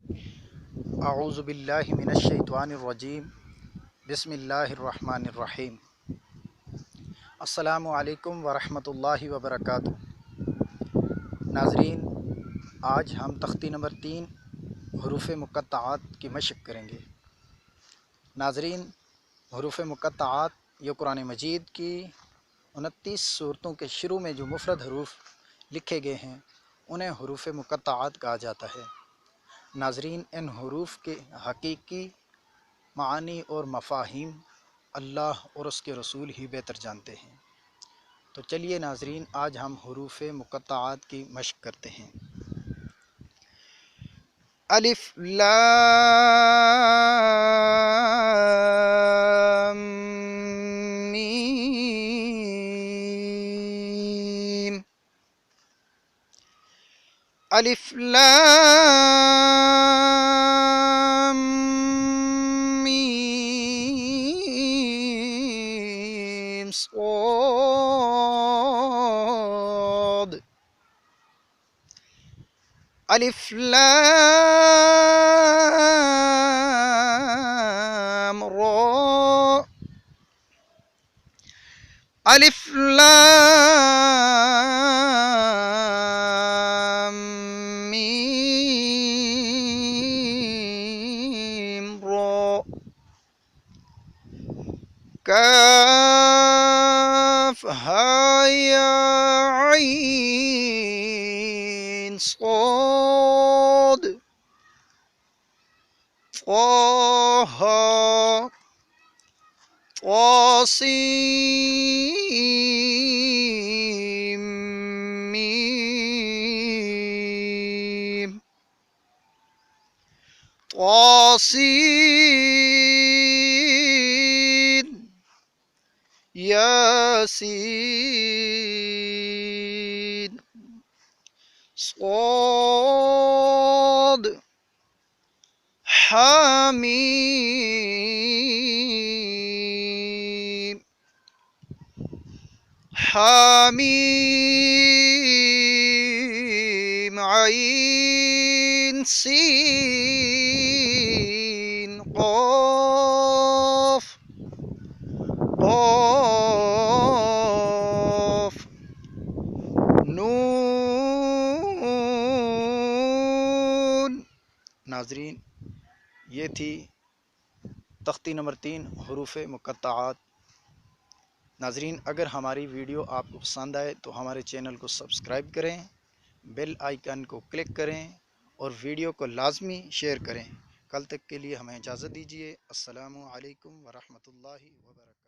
अऊज़ु बिल्लाहि मिनश शैतानिर रजीम। बिस्मिल्लाहिर रहमानिर रहीम। अस्सलामु अलैकुम व रहमतुल्लाहि व बरकातुहू। नाज़रीन, आज हम तख्ती नंबर 3 हुरूफ मुक़त्तआत की मशक़ करेंगे। नाज़रीन, हुरूफ मुक़त्तआत ये कुरान मजीद की 29 सूरतों के शुरू में जो मुफ़रद हरूफ लिखे गए हैं उन्हें हुरूफ मुक़त्तआत कहा जाता है। नाज़रीन, इन हरूफ के हकीकी मानी और मफ़ाहीम अल्लाह और उसके रसूल ही बेहतर जानते हैं। तो चलिए नाज़रीन, आज हम हुरूफ मुक़त्तआत की मशक़ करते हैं। अलिफ लाम मीम। अलिफ लाम मीम स्वाद। अलिफ लाम रा। अलिफ लाम मीम रा। काफ हा या आइन साद। ताहा तासीम मीम। तासीन यासीन। साद हामीम। हामीम आइन सीन क़ाफ। क़ाफ नून। नाज़रीन, ये थी तख्ती नंबर 3 हुरूफ मुक़त्तआत। नाज़रीन, अगर हमारी वीडियो आपको पसंद आए तो हमारे चैनल को सब्सक्राइब करें, बेल आइकन को क्लिक करें और वीडियो को लाजमी शेयर करें। कल तक के लिए हमें इजाज़त दीजिए। अस्सलामु अलैकुम व रहमतुल्लाहि व बरकातुहू।